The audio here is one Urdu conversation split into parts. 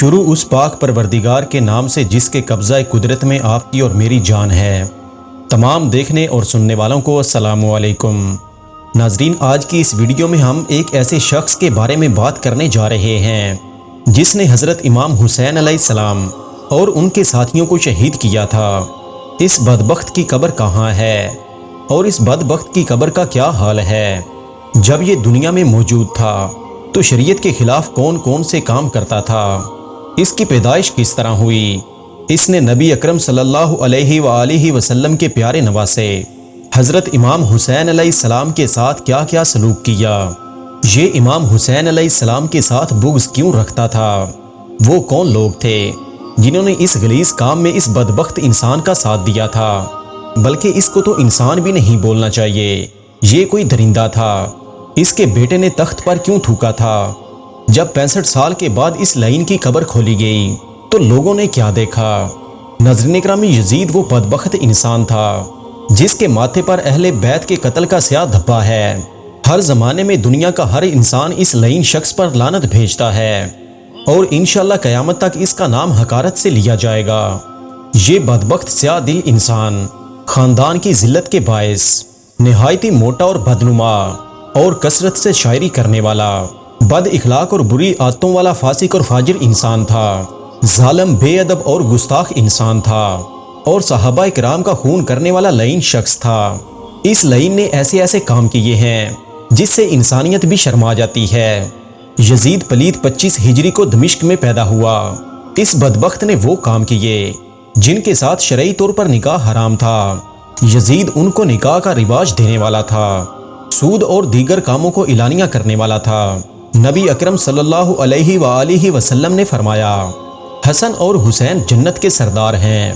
شروع اس پاک پروردگار کے نام سے جس کے قبضہ قدرت میں آپ کی اور میری جان ہے۔ تمام دیکھنے اور سننے والوں کو السلام علیکم۔ ناظرین، آج کی اس ویڈیو میں ہم ایک ایسے شخص کے بارے میں بات کرنے جا رہے ہیں جس نے حضرت امام حسین علیہ السلام اور ان کے ساتھیوں کو شہید کیا تھا۔ اس بدبخت کی قبر کہاں ہے اور اس بدبخت کی قبر کا کیا حال ہے؟ جب یہ دنیا میں موجود تھا تو شریعت کے خلاف کون کون سے کام کرتا تھا؟ اس کی پیدائش کس طرح ہوئی؟ اس نے نبی اکرم صلی اللہ علیہ وآلہ وسلم کے پیارے نواسے حضرت امام حسین علیہ السلام کے ساتھ کیا کیا سلوک کیا؟ یہ امام حسین علیہ السلام کے ساتھ بغض کیوں رکھتا تھا؟ وہ کون لوگ تھے جنہوں نے اس غلیظ کام میں اس بدبخت انسان کا ساتھ دیا تھا؟ بلکہ اس کو تو انسان بھی نہیں بولنا چاہیے، یہ کوئی درندہ تھا۔ اس کے بیٹے نے تخت پر کیوں تھوکا تھا؟ جب 65 سال کے بعد اس لعین کی قبر کھولی گئی تو لوگوں نے کیا دیکھا؟ ناظرین اکرامی، یزید وہ بدبخت انسان تھا جس کے ماتھے پر اہل بیت کے قتل کا سیاہ دھبا ہے۔ ہر زمانے میں دنیا کا ہر انسان اس لعین شخص پر لعنت بھیجتا ہے اور انشاءاللہ قیامت تک اس کا نام حقارت سے لیا جائے گا۔ یہ بدبخت سیاہ دل انسان خاندان کی ذلت کے باعث نہایتی موٹا اور بدنما اور کثرت سے شاعری کرنے والا، بد اخلاق اور بری عادتوں والا فاسق اور فاجر انسان تھا، ظالم، بے ادب اور گستاخ انسان تھا اور صحابہ کرام کا خون کرنے والا لعین شخص تھا۔ اس لعین نے ایسے ایسے کام کیے ہیں جس سے انسانیت بھی شرما جاتی ہے۔ یزید پلید 25 ہجری کو دمشق میں پیدا ہوا۔ اس بدبخت نے وہ کام کیے جن کے ساتھ شرعی طور پر نکاح حرام تھا۔ یزید ان کو نکاح کا رواج دینے والا تھا، سود اور دیگر کاموں کو اعلانیہ کرنے والا تھا۔ نبی اکرم صلی اللہ علیہ وآلہ وسلم نے فرمایا، حسن اور حسین جنت کے سردار ہیں۔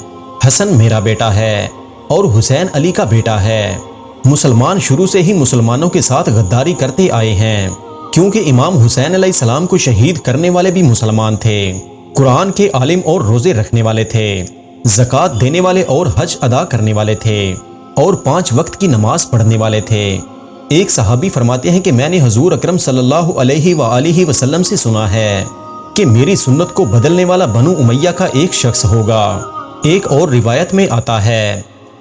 حسن میرا بیٹا ہے اور حسین علی کا بیٹا ہے۔ مسلمان شروع سے ہی مسلمانوں کے ساتھ غداری کرتے آئے ہیں، کیونکہ امام حسین علیہ السلام کو شہید کرنے والے بھی مسلمان تھے، قرآن کے عالم اور روزے رکھنے والے تھے، زکوٰۃ دینے والے اور حج ادا کرنے والے تھے اور 5 وقت کی نماز پڑھنے والے تھے۔ ایک صحابی فرماتے ہیں کہ میں نے حضور اکرم صلی اللہ علیہ وآلہ وسلم سے سنا ہے کہ میری سنت کو بدلنے والا بنو امیہ کا ایک شخص ہوگا۔ ایک اور روایت میں آتا ہے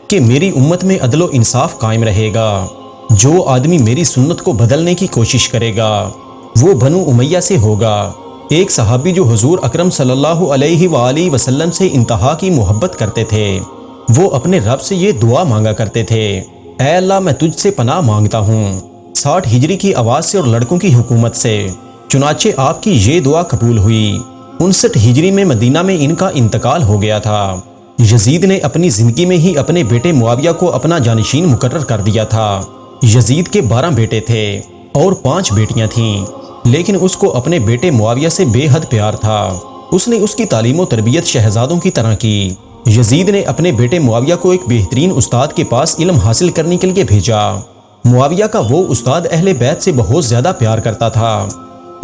کہ میری امت میں عدل و انصاف قائم رہے گا۔ جو آدمی میری سنت کو بدلنے کی کوشش کرے گا وہ بنو امیہ سے ہوگا۔ ایک صحابی جو حضور اکرم صلی اللہ علیہ وآلہ وسلم سے انتہا کی محبت کرتے تھے، وہ اپنے رب سے یہ دعا مانگا کرتے تھے، اے اللہ میں تجھ سے پناہ مانگتا ہوں 60 ہجری کی آواز سے اور لڑکوں کی حکومت سے۔ چنانچہ آپ کی یہ دعا قبول ہوئی۔ 59 ہجری میں مدینہ میں ان کا انتقال ہو گیا تھا۔ یزید نے اپنی زندگی میں ہی اپنے بیٹے معاویہ کو اپنا جانشین مقرر کر دیا تھا۔ یزید کے 12 بیٹے تھے اور 5 بیٹیاں تھیں، لیکن اس کو اپنے بیٹے معاویہ سے بے حد پیار تھا۔ اس نے اس کی تعلیم و تربیت شہزادوں کی طرح کی۔ یزید نے اپنے بیٹے معاویہ کو ایک بہترین استاد کے پاس علم حاصل کرنے کے لیے بھیجا۔ معاویہ کا وہ استاد اہل بیت سے بہت زیادہ پیار کرتا تھا۔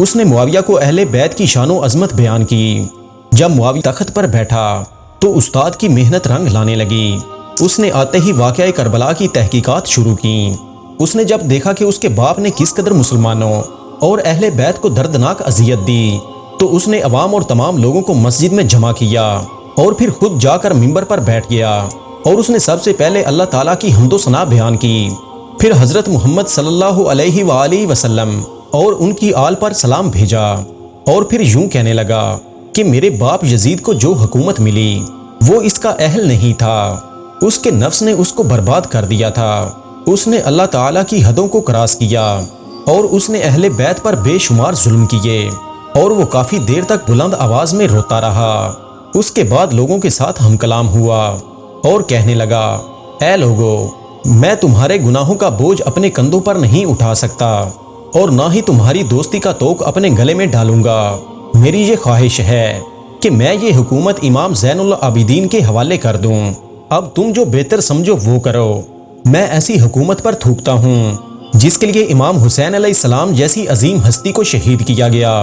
اس نے معاویہ کو اہل بیت کی شان و عظمت بیان کی۔ جب معاویہ تخت پر بیٹھا تو استاد کی محنت رنگ لانے لگی۔ اس نے آتے ہی واقعہ کربلا کی تحقیقات شروع کی۔ اس نے جب دیکھا کہ اس کے باپ نے کس قدر مسلمانوں اور اہل بیت کو دردناک اذیت دی تو اس نے عوام اور تمام لوگوں کو مسجد میں جمع کیا اور پھر خود جا کر منبر پر بیٹھ گیا اور اس نے سب سے پہلے اللہ تعالیٰ کی حمد و ثنا بیان کی، پھر حضرت محمد صلی اللہ علیہ وآلہ وسلم اور ان کی آل پر سلام بھیجا اور پھر یوں کہنے لگا کہ میرے باپ یزید کو جو حکومت ملی وہ اس کا اہل نہیں تھا، اس کے نفس نے اس کو برباد کر دیا تھا، اس نے اللہ تعالیٰ کی حدوں کو کراس کیا اور اس نے اہل بیت پر بے شمار ظلم کیے اور وہ کافی دیر تک بلند آواز میں روتا رہا۔ اس کے بعد لوگوں کے ساتھ ہم کلام ہوا اور کہنے لگا، اے لوگو، میں تمہارے گناہوں کا بوجھ اپنے کندھوں پر نہیں اٹھا سکتا اور نہ ہی تمہاری دوستی کا توق اپنے گلے میں ڈالوں گا۔ میری یہ خواہش ہے کہ میں یہ حکومت امام زین العابدین کے حوالے کر دوں، اب تم جو بہتر سمجھو وہ کرو۔ میں ایسی حکومت پر تھوکتا ہوں جس کے لیے امام حسین علیہ السلام جیسی عظیم ہستی کو شہید کیا گیا۔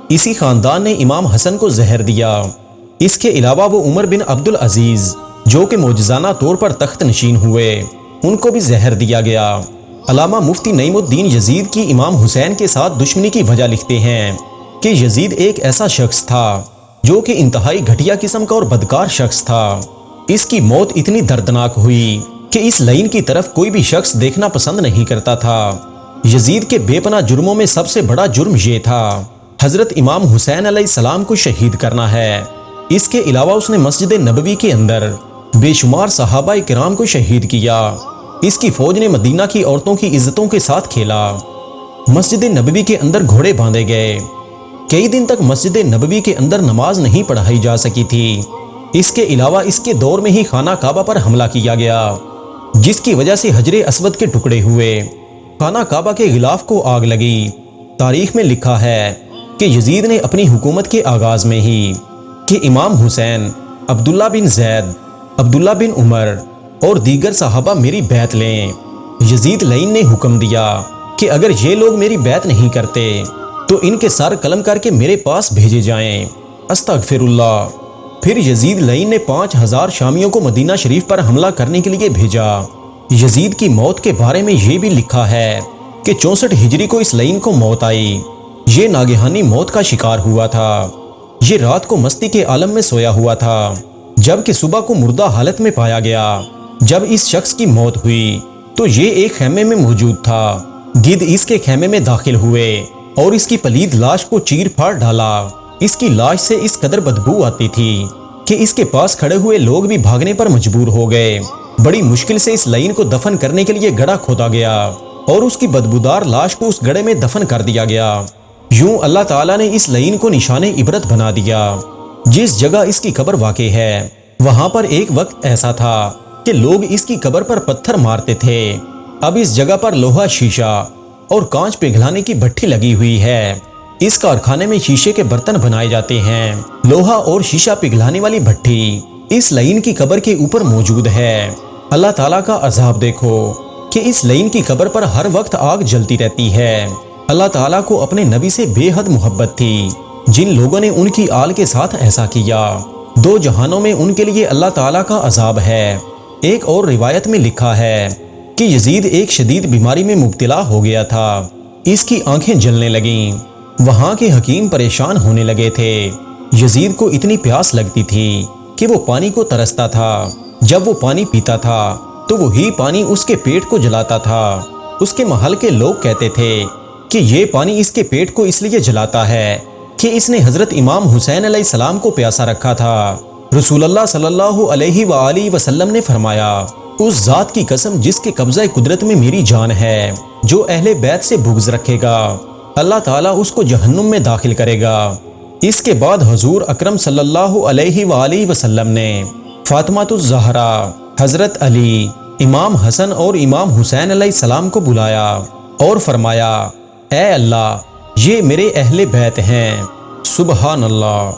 اسی خاندان نے امام حسن کو زہر دیا۔ اس کے علاوہ وہ عمر بن عبد العزیز جو کہ معجزانہ طور پر تخت نشین ہوئے، ان کو بھی زہر دیا گیا۔ علامہ مفتی نعیم الدین یزید کی امام حسین کے ساتھ دشمنی کی وجہ لکھتے ہیں کہ یزید ایک ایسا شخص تھا جو کہ انتہائی گھٹیا قسم کا اور بدکار شخص تھا۔ اس کی موت اتنی دردناک ہوئی کہ اس لعین کی طرف کوئی بھی شخص دیکھنا پسند نہیں کرتا تھا۔ یزید کے بے پناہ جرموں میں سب سے بڑا جرم یہ تھا حضرت امام حسین علیہ السلام کو شہید کرنا ہے۔ اس کے علاوہ اس نے مسجد نبوی کے اندر بے شمار صحابہ کرام کو شہید کیا۔ اس کی فوج نے مدینہ کی عورتوں کی عزتوں کے ساتھ کھیلا۔ مسجد نبوی کے اندر گھوڑے باندھے گئے۔ کئی دن تک مسجد نبوی کے اندر نماز نہیں پڑھائی جا سکی تھی۔ اس کے علاوہ اس کے دور میں ہی خانہ کعبہ پر حملہ کیا گیا، جس کی وجہ سے حجر اسود کے ٹکڑے ہوئے، خانہ کعبہ کے غلاف کو آگ لگی۔ تاریخ میں لکھا ہے کہ یزید نے اپنی حکومت کے آغاز میں ہی کہ امام حسین، عبداللہ بن زید، عبداللہ بن عمر اور دیگر صحابہ میری بیعت لیں۔ یزید لعین نے حکم دیا کہ اگر یہ لوگ میری بیعت نہیں کرتے تو ان کے سر قلم کر کے میرے پاس بھیجے جائیں۔ استغفر اللہ۔ پھر یزید لعین نے 5000 شامیوں کو مدینہ شریف پر حملہ کرنے کے لیے بھیجا۔ یزید کی موت کے بارے میں یہ بھی لکھا ہے کہ 64 ہجری کو اس لعین کو موت آئی۔ یہ ناگہانی موت کا شکار ہوا تھا۔ یہ رات کو مستی کے عالم میں سویا ہوا تھا، جبکہ صبح کو مردہ حالت میں پایا گیا۔ جب اس شخص کی موت ہوئی تو یہ ایک خیمے میں موجود تھا۔ گدھ اس کے خیمے میں داخل ہوئے اور اس کی پلید لاش کو چیر پھاڑ ڈالا۔ اس کی لاش سے اس قدر بدبو آتی تھی کہ اس کے پاس کھڑے ہوئے لوگ بھی بھاگنے پر مجبور ہو گئے۔ بڑی مشکل سے اس لعین کو دفن کرنے کے لیے گڑھا کھودا گیا اور اس کی بدبودار لاش کو اس گڑھے میں دفن کر دیا گیا۔ یوں اللہ تعالیٰ نے اس لعین کو نشان عبرت بنا دیا۔ جس جگہ اس کی قبر واقع ہے وہاں پر ایک وقت ایسا تھا کہ لوگ اس کی قبر پر پتھر مارتے تھے۔ اب اس جگہ پر لوہا، شیشہ اور کانچ پگھلانے کی بھٹی لگی ہوئی ہے۔ اس کارخانے میں شیشے کے برتن بنائے جاتے ہیں۔ لوہا اور شیشہ پگھلانے والی بھٹی اس لعین کی قبر کے اوپر موجود ہے۔ اللہ تعالیٰ کا عذاب دیکھو کہ اس لعین کی قبر پر ہر وقت آگ جلتی رہتی ہے۔ اللہ تعالیٰ کو اپنے نبی سے بے حد محبت تھی۔ جن لوگوں نے ان کی آل کے ساتھ ایسا کیا، دو جہانوں میں ان کے لیے اللہ تعالیٰ کا عذاب ہے۔ ایک اور روایت میں لکھا ہے کہ یزید ایک شدید بیماری میں مبتلا ہو گیا تھا۔ اس کی آنکھیں جلنے لگیں۔ وہاں کے حکیم پریشان ہونے لگے تھے۔ یزید کو اتنی پیاس لگتی تھی کہ وہ پانی کو ترستا تھا۔ جب وہ پانی پیتا تھا تو وہی پانی اس کے پیٹ کو جلاتا تھا۔ اس کے محل کے لوگ کہتے تھے کہ یہ پانی اس کے پیٹ کو اس لیے جلاتا ہے کہ اس نے حضرت امام حسین علیہ السلام کو پیاسا رکھا تھا۔ رسول اللہ صلی اللہ علیہ وآلہ وسلم نے فرمایا، اس ذات کی قسم جس کے قبضہ قدرت میں میری جان ہے، جو اہل بیت سے بغض رکھے گا اللہ تعالیٰ اس کو جہنم میں داخل کرے گا۔ اس کے بعد حضور اکرم صلی اللہ علیہ وآلہ وسلم نے فاطمہ الزہرا، حضرت علی، امام حسن اور امام حسین علیہ السلام کو بلایا اور فرمایا، اے اللہ، یہ میرے اہل بیت ہیں۔ سبحان اللہ۔